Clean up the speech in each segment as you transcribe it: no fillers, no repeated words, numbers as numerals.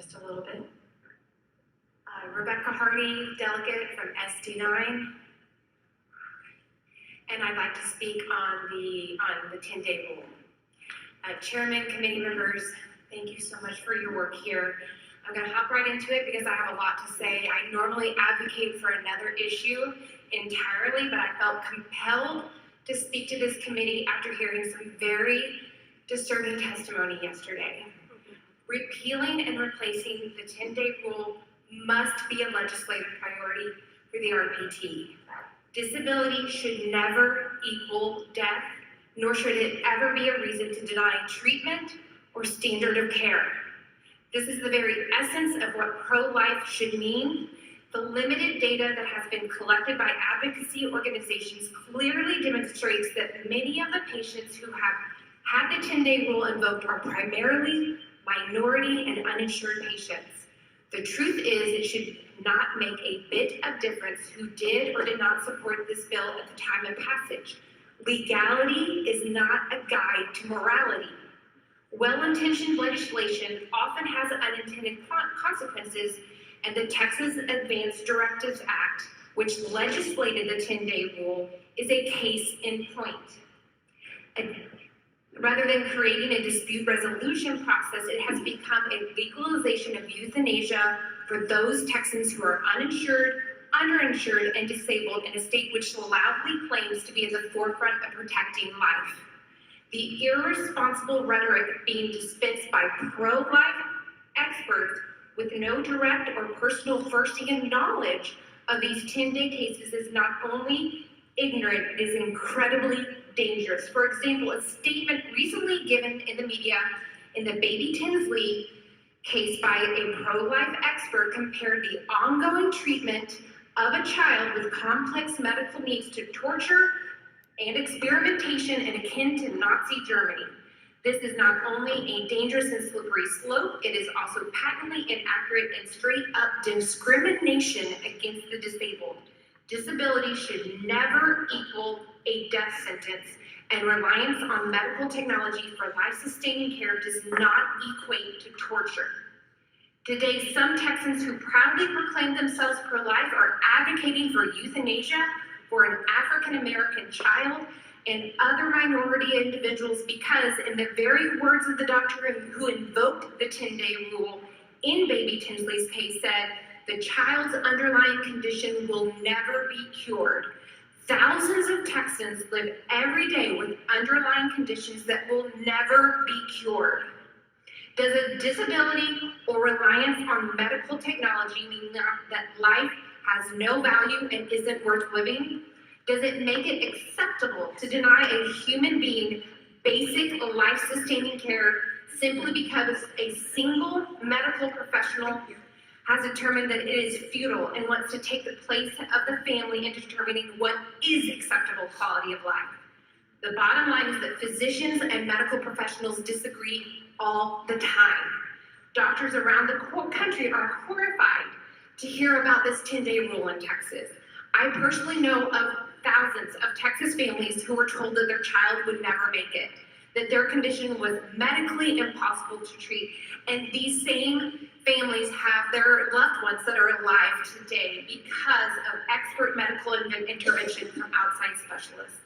just a little bit. Rebecca Hardy, delegate from SD9. And I'd like to speak on the 10-day rule. Chairman, committee members, thank you so much for your work here. I'm going to hop right into it because I have a lot to say. I normally advocate for another issue entirely, but I felt compelled to speak to this committee after hearing some very disturbing testimony yesterday. Repealing and replacing the 10-day rule must be a legislative priority for the RPT. Disability should never equal death, nor should it ever be a reason to deny treatment or standard of care. This is the very essence of what pro-life should mean. The limited data that has been collected by advocacy organizations clearly demonstrates that many of the patients who have had the 10-day rule invoked are primarily minority and uninsured patients. The truth is, it should not make a bit of difference who did or did not support this bill at the time of passage. Legality is not a guide to morality. Well-intentioned legislation often has unintended consequences, and the Texas Advanced Directives Act, which legislated the 10-day rule, is a case in point. Rather than creating a dispute resolution process, it has become a legalization of euthanasia for those Texans who are uninsured, underinsured, and disabled in a state which loudly claims to be at the forefront of protecting life. The irresponsible rhetoric being dispensed by pro-life experts with no direct or personal first-hand knowledge of these 10-day cases is not only ignorant, it is incredibly dangerous. For example, a statement recently given in the media in the Baby Tinsley case by a pro-life expert compared the ongoing treatment of a child with complex medical needs to torture and experimentation and akin to Nazi Germany. This is not only a dangerous and slippery slope, it is also patently inaccurate and straight up discrimination against the disabled. Disability should never equal a death sentence, and reliance on medical technology for life-sustaining care does not equate to torture. Today, some Texans who proudly proclaim themselves pro-life are advocating for euthanasia for an African-American child and other minority individuals because, in the very words of the doctor who invoked the 10-day rule in Baby Tinsley's case, said, the child's underlying condition will never be cured. Thousands of Texans live every day with underlying conditions that will never be cured. Does a disability or reliance on medical technology mean that life has no value and isn't worth living? Does it make it acceptable to deny a human being basic life-sustaining care simply because a single medical professional has determined that it is futile and wants to take the place of the family in determining what is acceptable quality of life? The bottom line is that physicians and medical professionals disagree all the time. Doctors around the country are horrified to hear about this 10-day rule in Texas. I personally know of thousands of Texas families who were told that their child would never make it, that their condition was medically impossible to treat, and these same families have their loved ones that are alive today because of expert medical intervention from outside specialists.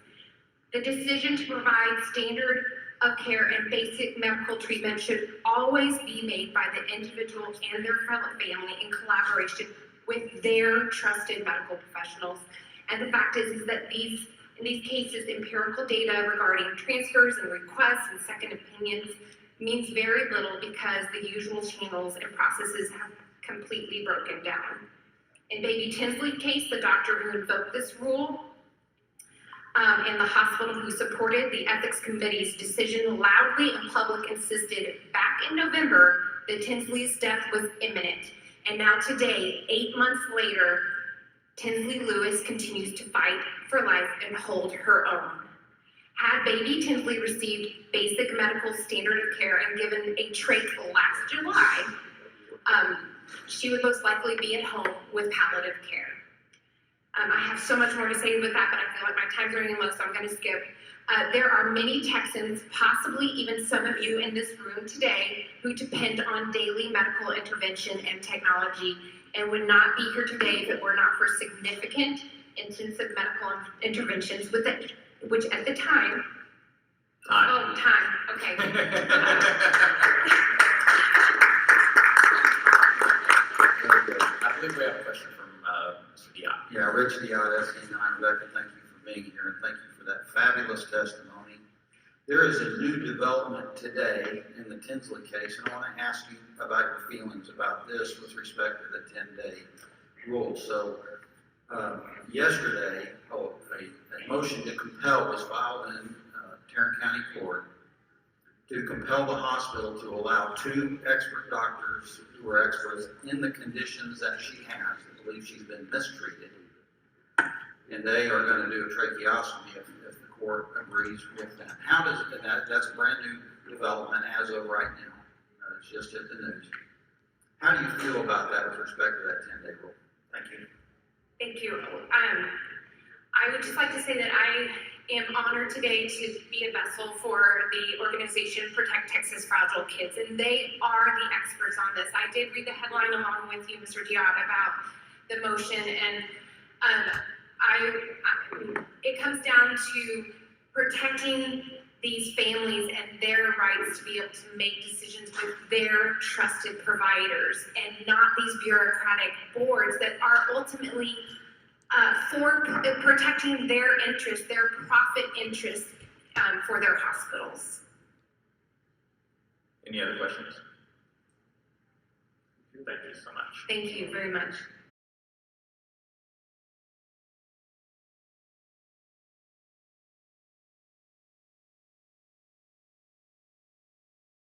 The decision to provide standard of care and basic medical treatment should always be made by the individual and their fellow family in collaboration with their trusted medical professionals. And the fact is that in these cases, empirical data regarding transfers and requests and second opinions means very little because the usual channels and processes have completely broken down. In Baby Tinsley's case, the doctor who invoked this rule and the hospital who supported the ethics committee's decision loudly in public insisted back in November that Tinsley's death was imminent. And now today, 8 months later, Tinsley Lewis continues to fight for life and hold her own. Had Baby Tinsley received basic medical standard of care and given a trach last July, she would most likely be at home with palliative care. I have so much more to say with that, but I feel like my time's running low, so I'm going to skip. There are many Texans, possibly even some of you in this room today, who depend on daily medical intervention and technology and would not be here today if it were not for significant intensive medical interventions with it, which at the time, okay. I believe we have a question from Mr. Dion. Yeah, Rich Dion, SC9. Rebecca, thank you for being here, and thank you for that fabulous testimony. There is a new development today in the Tinsley case, and I want to ask you about your feelings about this with respect to the 10-day rule. So, yesterday, a motion to compel was filed in Tarrant County Court to compel the hospital to allow 2 expert doctors who are experts in the conditions that she has. I believe she's been mistreated. And they are going to do a tracheostomy if the court agrees with that. How does it, that's a brand new development as of right now. It's just at the news. How do you feel about that with respect to that 10-day rule? Thank you. Thank you. I would just like to say that I am honored today to be a vessel for the organization Protect Texas Fragile Kids, and they are the experts on this. I did read the headline along with you, Mr. Dion, about the motion, and it comes down to protecting these families and their rights to be able to make decisions with their trusted providers and not these bureaucratic boards that are ultimately for protecting their interests, their profit interests for their hospitals. Any other questions? Thank you so much. Thank you very much.